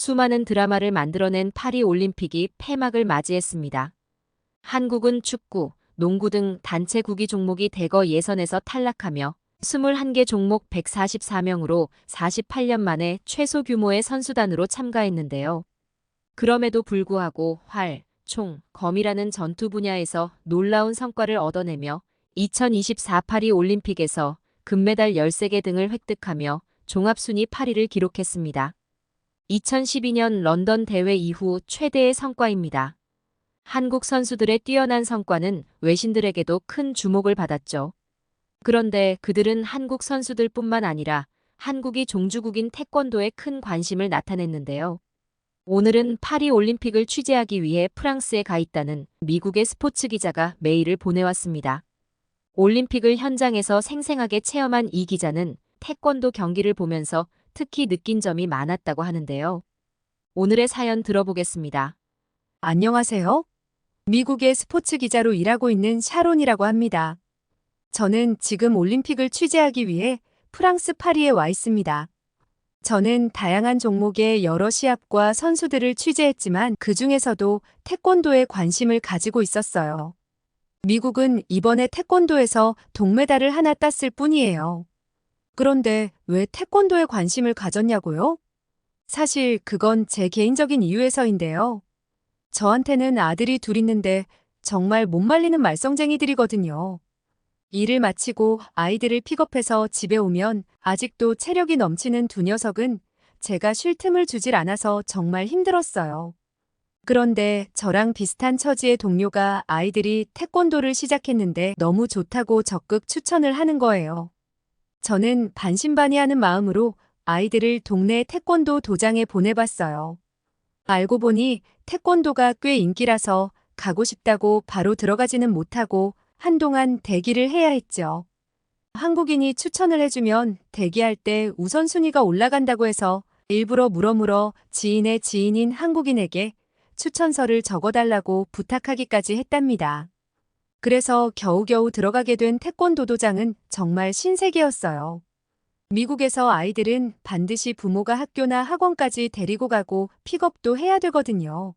수많은 드라마를 만들어낸 파리 올림픽이 폐막을 맞이했습니다. 한국은 축구, 농구 등 단체 구기 종목이 대거 예선에서 탈락하며 21개 종목 144명으로 48년 만에 최소 규모의 선수단으로 참가했는데요. 그럼에도 불구하고 활, 총, 검이라는 전투 분야에서 놀라운 성과를 얻어내며 2024 파리 올림픽에서 금메달 13개 등을 획득하며 종합순위 8위를 기록했습니다. 2012년 런던 대회 이후 최대의 성과입니다. 한국 선수들의 뛰어난 성과는 외신들에게도 큰 주목을 받았죠. 그런데 그들은 한국 선수들뿐만 아니라 한국이 종주국인 태권도에 큰 관심을 나타냈는데요. 오늘은 파리 올림픽을 취재하기 위해 프랑스에 가 있다는 미국의 스포츠 기자가 메일을 보내왔습니다. 올림픽을 현장에서 생생하게 체험한 이 기자는 태권도 경기를 보면서 특히 느낀 점이 많았다고 하는데요. 오늘의 사연 들어보겠습니다. 안녕하세요. 미국의 스포츠 기자로 일하고 있는 샤론이라고 합니다. 저는 지금 올림픽을 취재하기 위해 프랑스 파리에 와 있습니다. 저는 다양한 종목의 여러 시합과 선수들을 취재했지만 그 중에서도 태권도에 관심을 가지고 있었어요. 미국은 이번에 태권도에서 동메달을 하나 땄을 뿐이에요. 그런데 왜 태권도에 관심을 가졌냐고요? 사실 그건 제 개인적인 이유에서인데요. 저한테는 아들이 둘 있는데 정말 못 말리는 말썽쟁이들이거든요. 일을 마치고 아이들을 픽업해서 집에 오면 아직도 체력이 넘치는 두 녀석은 제가 쉴 틈을 주질 않아서 정말 힘들었어요. 그런데 저랑 비슷한 처지의 동료가 아이들이 태권도를 시작했는데 너무 좋다고 적극 추천을 하는 거예요. 저는 반신반의하는 마음으로 아이들을 동네 태권도 도장에 보내봤어요. 알고 보니 태권도가 꽤 인기라서 가고 싶다고 바로 들어가지는 못하고 한동안 대기를 해야 했죠. 한국인이 추천을 해주면 대기할 때 우선순위가 올라간다고 해서 일부러 물어물어 지인의 지인인 한국인에게 추천서를 적어달라고 부탁하기까지 했답니다. 그래서 겨우겨우 들어가게 된 태권도 도장은 정말 신세계였어요. 미국에서 아이들은 반드시 부모가 학교나 학원까지 데리고 가고 픽업도 해야 되거든요.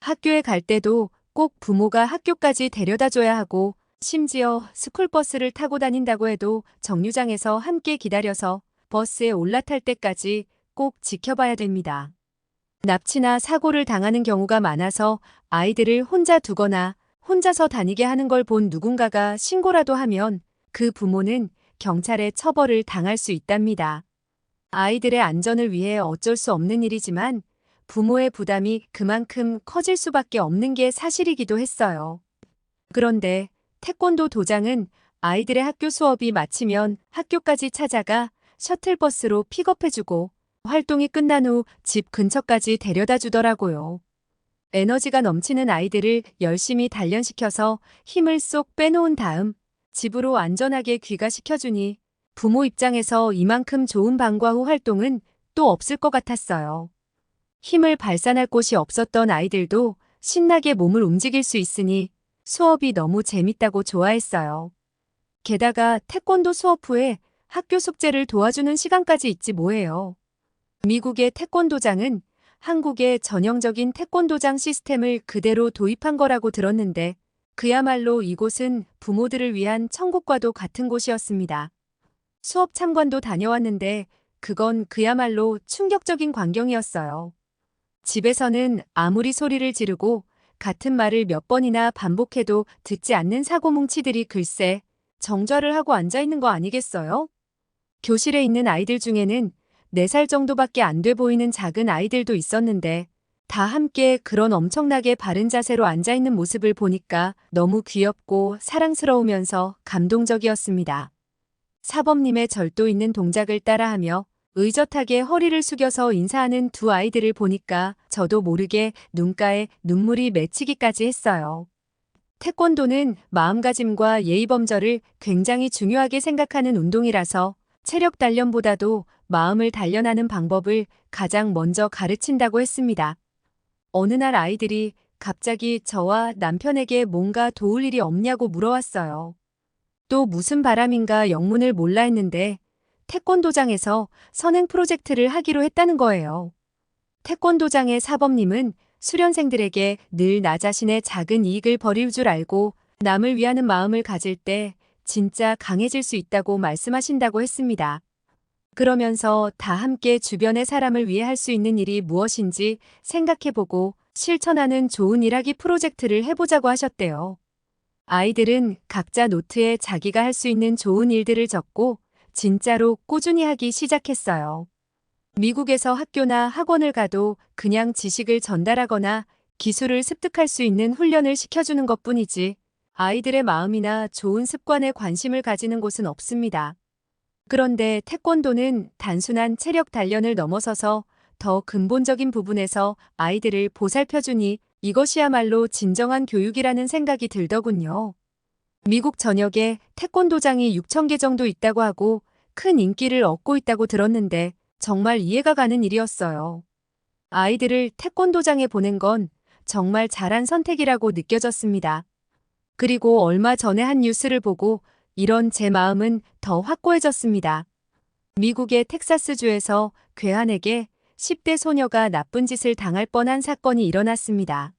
학교에 갈 때도 꼭 부모가 학교까지 데려다 줘야 하고 심지어 스쿨버스를 타고 다닌다고 해도 정류장에서 함께 기다려서 버스에 올라탈 때까지 꼭 지켜봐야 됩니다. 납치나 사고를 당하는 경우가 많아서 아이들을 혼자 두거나 혼자서 다니게 하는 걸 본 누군가가 신고라도 하면 그 부모는 경찰에 처벌을 당할 수 있답니다. 아이들의 안전을 위해 어쩔 수 없는 일이지만 부모의 부담이 그만큼 커질 수밖에 없는 게 사실이기도 했어요. 그런데 태권도 도장은 아이들의 학교 수업이 마치면 학교까지 찾아가 셔틀버스로 픽업해주고 활동이 끝난 후 집 근처까지 데려다 주더라고요. 에너지가 넘치는 아이들을 열심히 단련시켜서 힘을 쏙 빼놓은 다음 집으로 안전하게 귀가시켜주니 부모 입장에서 이만큼 좋은 방과 후 활동은 또 없을 것 같았어요. 힘을 발산할 곳이 없었던 아이들도 신나게 몸을 움직일 수 있으니 수업이 너무 재밌다고 좋아했어요. 게다가 태권도 수업 후에 학교 숙제를 도와주는 시간까지 있지 뭐예요. 미국의 태권도장은 한국의 전형적인 태권도장 시스템을 그대로 도입한 거라고 들었는데 그야말로 이곳은 부모들을 위한 천국과도 같은 곳이었습니다. 수업 참관도 다녀왔는데 그건 그야말로 충격적인 광경이었어요. 집에서는 아무리 소리를 지르고 같은 말을 몇 번이나 반복해도 듣지 않는 사고뭉치들이 글쎄 정좌를 하고 앉아있는 거 아니겠어요? 교실에 있는 아이들 중에는 4살 정도밖에 안 돼 보이는 작은 아이들도 있었는데 다 함께 그런 엄청나게 바른 자세로 앉아있는 모습을 보니까 너무 귀엽고 사랑스러우면서 감동적이었습니다. 사범님의 절도 있는 동작을 따라하며 의젓하게 허리를 숙여서 인사하는 두 아이들을 보니까 저도 모르게 눈가에 눈물이 맺히기까지 했어요. 태권도는 마음가짐과 예의범절을 굉장히 중요하게 생각하는 운동이라서 체력 단련보다도 마음을 단련하는 방법을 가장 먼저 가르친다고 했습니다. 어느 날 아이들이 갑자기 저와 남편에게 뭔가 도울 일이 없냐고 물어왔어요. 또 무슨 바람인가 영문을 몰라 했는데 태권도장에서 선행 프로젝트를 하기로 했다는 거예요. 태권도장의 사범님은 수련생들에게 늘 나 자신의 작은 이익을 버릴 줄 알고 남을 위하는 마음을 가질 때 진짜 강해질 수 있다고 말씀하신다고 했습니다. 그러면서 다 함께 주변의 사람을 위해 할 수 있는 일이 무엇인지 생각해보고 실천하는 좋은 일하기 프로젝트를 해보자고 하셨대요. 아이들은 각자 노트에 자기가 할 수 있는 좋은 일들을 적고 진짜로 꾸준히 하기 시작했어요. 미국에서 학교나 학원을 가도 그냥 지식을 전달하거나 기술을 습득할 수 있는 훈련을 시켜주는 것뿐이지 아이들의 마음이나 좋은 습관에 관심을 가지는 곳은 없습니다. 그런데 태권도는 단순한 체력 단련을 넘어서서 더 근본적인 부분에서 아이들을 보살펴주니 이것이야말로 진정한 교육이라는 생각이 들더군요. 미국 전역에 태권도장이 6천 개 정도 있다고 하고 큰 인기를 얻고 있다고 들었는데 정말 이해가 가는 일이었어요. 아이들을 태권도장에 보낸 건 정말 잘한 선택이라고 느껴졌습니다. 그리고 얼마 전에 한 뉴스를 보고 이런 제 마음은 더 확고해졌습니다. 미국의 텍사스주에서 괴한에게 10대 소녀가 나쁜 짓을 당할 뻔한 사건이 일어났습니다.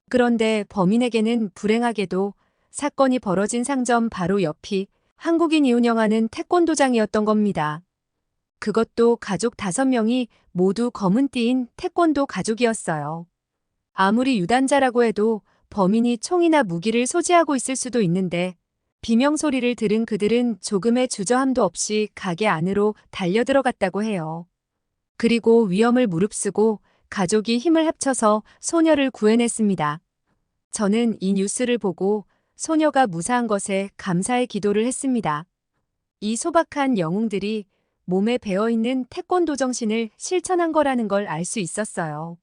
그런데 범인에게는 불행하게도 사건이 벌어진 상점 바로 옆이 한국인이 운영하는 태권도장이었던 겁니다. 그것도 가족 5명이 모두 검은 띠인 태권도 가족이었어요. 아무리 유단자라고 해도 범인이 총이나 무기를 소지하고 있을 수도 있는데 비명 소리를 들은 그들은 조금의 주저함도 없이 가게 안으로 달려들어갔다고 해요. 그리고 위험을 무릅쓰고 가족이 힘을 합쳐서 소녀를 구해냈습니다. 저는 이 뉴스를 보고 소녀가 무사한 것에 감사의 기도를 했습니다. 이 소박한 영웅들이 몸에 배어있는 태권도 정신을 실천한 거라는 걸 알 수 있었어요.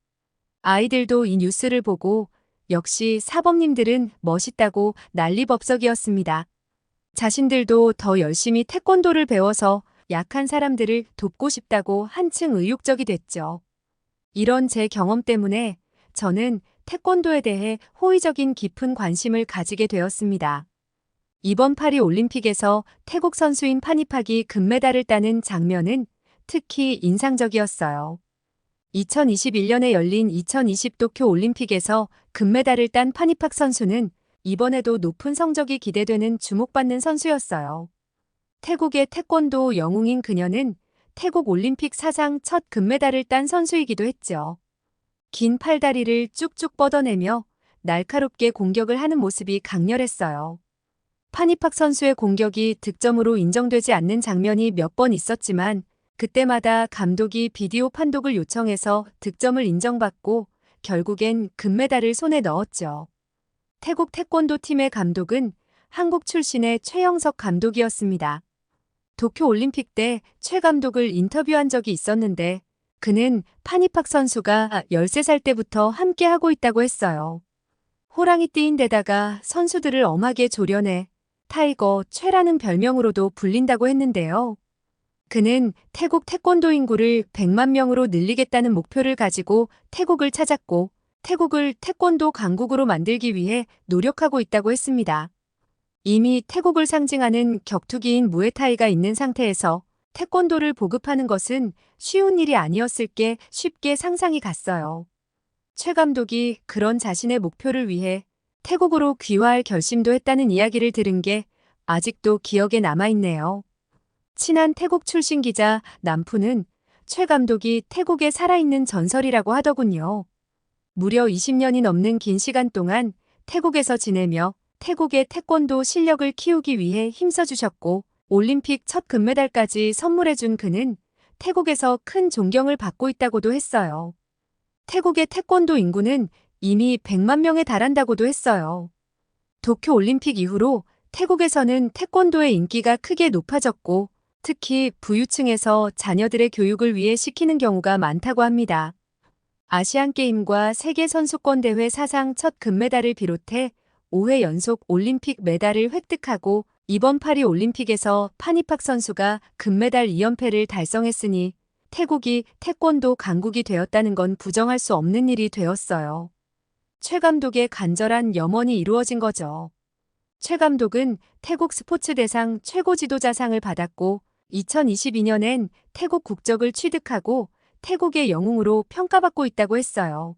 아이들도 이 뉴스를 보고 역시 사범님들은 멋있다고 난리법석이었습니다. 자신들도 더 열심히 태권도를 배워서 약한 사람들을 돕고 싶다고 한층 의욕적이 됐죠. 이런 제 경험 때문에 저는 태권도에 대해 호의적인 깊은 관심을 가지게 되었습니다. 이번 파리 올림픽에서 태국 선수인 파니팍이 금메달을 따는 장면은 특히 인상적이었어요. 2021년에 열린 2020 도쿄 올림픽에서 금메달을 딴 파니팍 선수는 이번에도 높은 성적이 기대되는 주목받는 선수였어요. 태국의 태권도 영웅인 그녀는 태국 올림픽 사상 첫 금메달을 딴 선수이기도 했죠. 긴 팔다리를 쭉쭉 뻗어내며 날카롭게 공격을 하는 모습이 강렬했어요. 파니팍 선수의 공격이 득점으로 인정되지 않는 장면이 몇 번 있었지만 그때마다 감독이 비디오 판독을 요청해서 득점을 인정받고 결국엔 금메달을 손에 넣었죠. 태국 태권도 팀의 감독은 한국 출신의 최영석 감독이었습니다. 도쿄 올림픽 때 최 감독을 인터뷰한 적이 있었는데 그는 파니팍 선수가 13살 때부터 함께 하고 있다고 했어요. 호랑이띠인 데다가 선수들을 엄하게 조련해 타이거 최라는 별명으로도 불린다고 했는데요. 그는 태국 태권도 인구를 100만 명으로 늘리겠다는 목표를 가지고 태국을 찾았고 태국을 태권도 강국으로 만들기 위해 노력하고 있다고 했습니다. 이미 태국을 상징하는 격투기인 무에타이가 있는 상태에서 태권도를 보급하는 것은 쉬운 일이 아니었을 게 쉽게 상상이 갔어요. 최 감독이 그런 자신의 목표를 위해 태국으로 귀화할 결심도 했다는 이야기를 들은 게 아직도 기억에 남아있네요. 친한 태국 출신 기자 남푸는 최 감독이 태국에 살아있는 전설이라고 하더군요. 무려 20년이 넘는 긴 시간 동안 태국에서 지내며 태국의 태권도 실력을 키우기 위해 힘써주셨고 올림픽 첫 금메달까지 선물해준 그는 태국에서 큰 존경을 받고 있다고도 했어요. 태국의 태권도 인구는 이미 100만 명에 달한다고도 했어요. 도쿄 올림픽 이후로 태국에서는 태권도의 인기가 크게 높아졌고 특히 부유층에서 자녀들의 교육을 위해 시키는 경우가 많다고 합니다. 아시안게임과 세계선수권대회 사상 첫 금메달을 비롯해 5회 연속 올림픽 메달을 획득하고 이번 파리 올림픽에서 파니팍 선수가 금메달 2연패를 달성했으니 태국이 태권도 강국이 되었다는 건 부정할 수 없는 일이 되었어요. 최 감독의 간절한 염원이 이루어진 거죠. 최 감독은 태국 스포츠 대상 최고 지도자상을 받았고 2022년엔 태국 국적을 취득하고 태국의 영웅으로 평가받고 있다고 했어요.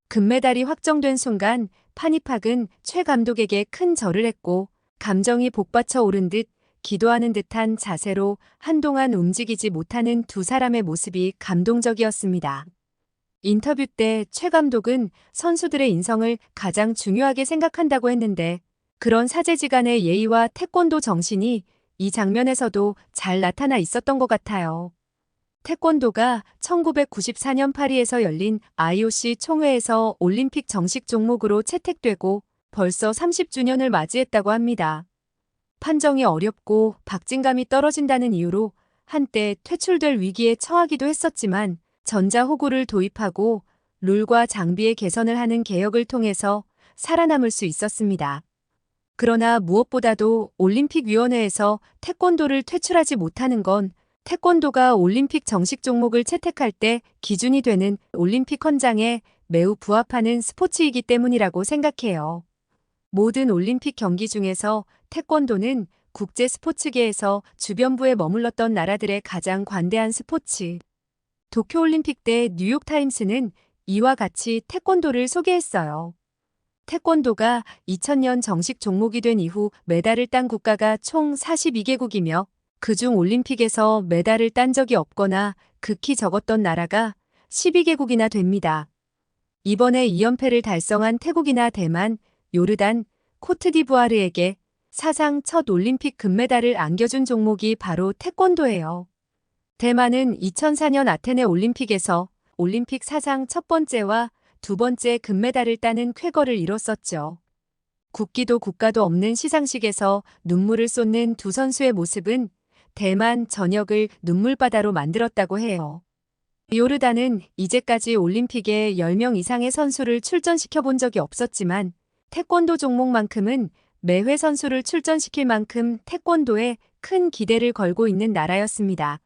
금메달이 확정된 순간 파니팍은 최 감독에게 큰 절을 했고 감정이 복받쳐 오른 듯 기도하는 듯한 자세로 한동안 움직이지 못하는 두 사람의 모습이 감동적이었습니다. 인터뷰 때 최 감독은 선수들의 인성을 가장 중요하게 생각한다고 했는데 그런 사제지간의 예의와 태권도 정신이 이 장면에서도 잘 나타나 있었던 것 같아요. 태권도가 1994년 파리에서 열린 IOC 총회에서 올림픽 정식 종목으로 채택되고 벌써 30주년을 맞이했다고 합니다. 판정이 어렵고 박진감이 떨어진다는 이유로 한때 퇴출될 위기에 처하기도 했었지만 전자호구를 도입하고 룰과 장비의 개선을 하는 개혁을 통해서 살아남을 수 있었습니다. 그러나 무엇보다도 올림픽위원회에서 태권도를 퇴출하지 못하는 건 태권도가 올림픽 정식 종목을 채택할 때 기준이 되는 올림픽 헌장에 매우 부합하는 스포츠이기 때문이라고 생각해요. 모든 올림픽 경기 중에서 태권도는 국제 스포츠계에서 주변부에 머물렀던 나라들의 가장 관대한 스포츠. 도쿄올림픽 때 뉴욕타임스는 이와 같이 태권도를 소개했어요. 태권도가 2000년 정식 종목이 된 이후 메달을 딴 국가가 총 42개국이며 그중 올림픽에서 메달을 딴 적이 없거나 극히 적었던 나라가 12개국이나 됩니다. 이번에 2연패를 달성한 태국이나 대만, 요르단, 코트디부아르에게 사상 첫 올림픽 금메달을 안겨준 종목이 바로 태권도예요. 대만은 2004년 아테네 올림픽에서 올림픽 사상 첫 번째와 두 번째 금메달을 따는 쾌거를 이뤘었죠. 국기도 국가도 없는 시상식에서 눈물을 쏟는 두 선수의 모습은 대만 전역을 눈물바다로 만들었다고 해요. 요르단은 이제까지 올림픽에 10명 이상의 선수를 출전시켜 본 적이 없었지만 태권도 종목만큼은 매회 선수를 출전시킬 만큼 태권도에 큰 기대를 걸고 있는 나라였습니다.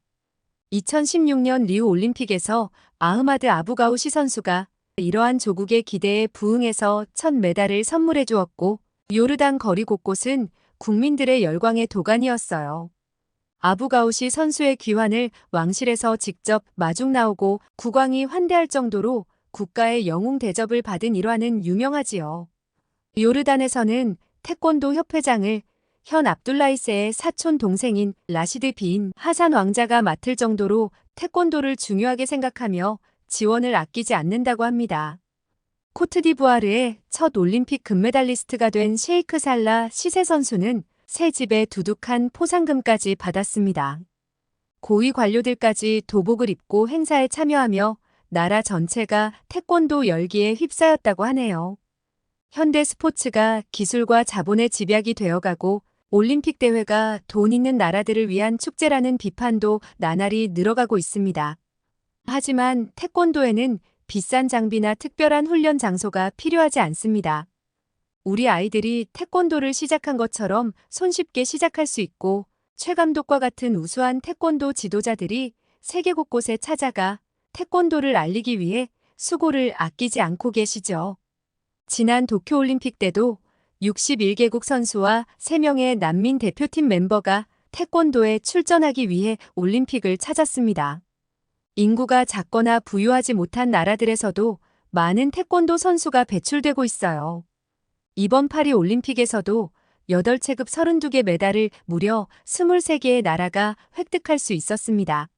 2016년 리우 올림픽에서 아흐마드 아부가우시 선수가 이러한 조국의 기대에 부응해서 첫 메달을 선물해 주었고 요르단 거리 곳곳은 국민들의 열광의 도가니였어요. 아부가우시 선수의 귀환을 왕실에서 직접 마중 나오고 국왕이 환대할 정도로 국가의 영웅 대접을 받은 일화는 유명하지요. 요르단에서는 태권도 협회장을 현 압둘라이세의 사촌 동생인 라시드 빈 하산 왕자가 맡을 정도로 태권도를 중요하게 생각하며 지원을 아끼지 않는다고 합니다. 코트디부아르의 첫 올림픽 금메달리스트가 된 셰이크 살라 시세 선수는 새 집에 두둑한 포상금까지 받았습니다. 고위 관료들까지 도복을 입고 행사에 참여하며 나라 전체가 태권도 열기에 휩싸였다고 하네요. 현대 스포츠가 기술과 자본의 집약이 되어가고 올림픽 대회가 돈 있는 나라들을 위한 축제라는 비판도 나날이 늘어가고 있습니다. 하지만 태권도에는 비싼 장비나 특별한 훈련 장소가 필요하지 않습니다. 우리 아이들이 태권도를 시작한 것처럼 손쉽게 시작할 수 있고 최 감독과 같은 우수한 태권도 지도자들이 세계 곳곳에 찾아가 태권도를 알리기 위해 수고를 아끼지 않고 계시죠. 지난 도쿄올림픽 때도 61개국 선수와 3명의 난민 대표팀 멤버가 태권도에 출전하기 위해 올림픽을 찾았습니다. 인구가 작거나 부유하지 못한 나라들에서도 많은 태권도 선수가 배출되고 있어요. 이번 파리 올림픽에서도 8체급 32개 메달을 무려 23개의 나라가 획득할 수 있었습니다.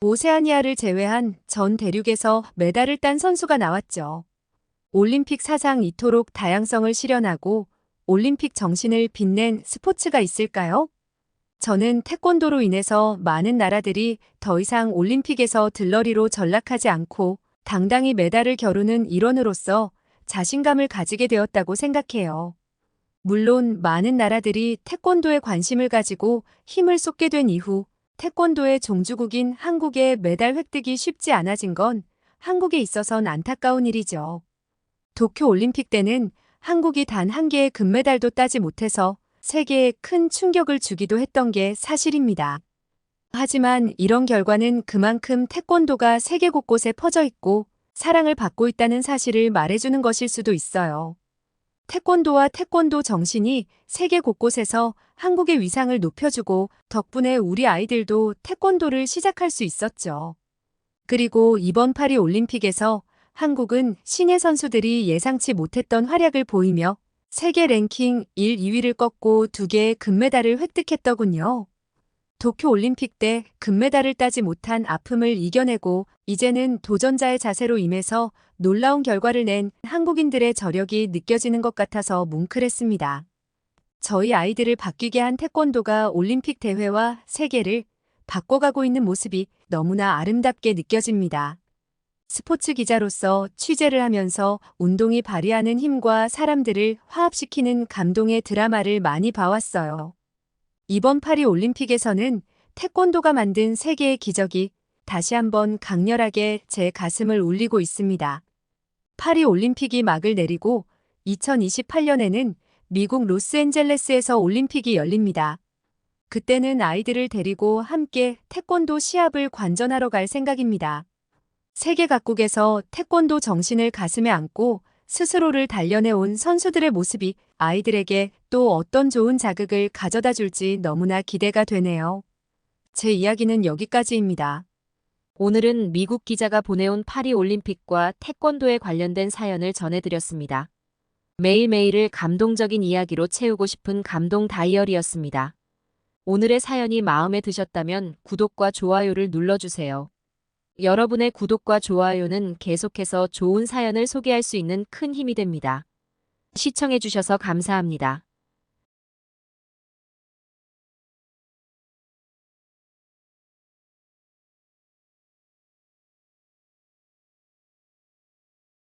오세아니아를 제외한 전 대륙에서 메달을 딴 선수가 나왔죠. 올림픽 사상 이토록 다양성을 실현하고 올림픽 정신을 빛낸 스포츠가 있을까요? 저는 태권도로 인해서 많은 나라들이 더 이상 올림픽에서 들러리로 전락하지 않고 당당히 메달을 겨루는 일원으로서 자신감을 가지게 되었다고 생각해요. 물론 많은 나라들이 태권도에 관심을 가지고 힘을 쏟게 된 이후 태권도의 종주국인 한국의 메달 획득이 쉽지 않아진 건 한국에 있어선 안타까운 일이죠. 도쿄올림픽 때는 한국이 단 한 개의 금메달도 따지 못해서 세계에 큰 충격을 주기도 했던 게 사실입니다. 하지만 이런 결과는 그만큼 태권도가 세계 곳곳에 퍼져 있고 사랑을 받고 있다는 사실을 말해주는 것일 수도 있어요. 태권도와 태권도 정신이 세계 곳곳에서 한국의 위상을 높여주고 덕분에 우리 아이들도 태권도를 시작할 수 있었죠. 그리고 이번 파리 올림픽에서 한국은 신예 선수들이 예상치 못했던 활약을 보이며 세계 랭킹 1, 2위를 꺾고 2개의 금메달을 획득했더군요. 도쿄 올림픽 때 금메달을 따지 못한 아픔을 이겨내고 이제는 도전자의 자세로 임해서 놀라운 결과를 낸 한국인들의 저력이 느껴지는 것 같아서 뭉클했습니다. 저희 아이들을 바뀌게 한 태권도가 올림픽 대회와 세계를 바꿔가고 있는 모습이 너무나 아름답게 느껴집니다. 스포츠 기자로서 취재를 하면서 운동이 발휘하는 힘과 사람들을 화합시키는 감동의 드라마를 많이 봐왔어요. 이번 파리 올림픽에서는 태권도가 만든 세계의 기적이 다시 한번 강렬하게 제 가슴을 울리고 있습니다. 파리 올림픽이 막을 내리고 2028년에는 미국 로스앤젤레스에서 올림픽이 열립니다. 그때는 아이들을 데리고 함께 태권도 시합을 관전하러 갈 생각입니다. 세계 각국에서 태권도 정신을 가슴에 안고 스스로를 단련해온 선수들의 모습이 아이들에게 또 어떤 좋은 자극을 가져다 줄지 너무나 기대가 되네요. 제 이야기는 여기까지입니다. 오늘은 미국 기자가 보내온 파리 올림픽과 태권도에 관련된 사연을 전해드렸습니다. 매일매일을 감동적인 이야기로 채우고 싶은 감동 다이어리였습니다. 오늘의 사연이 마음에 드셨다면 구독과 좋아요를 눌러주세요. 여러분의 구독과 좋아요는 계속해서 좋은 사연을 소개할 수 있는 큰 힘이 됩니다. 시청해주셔서 감사합니다.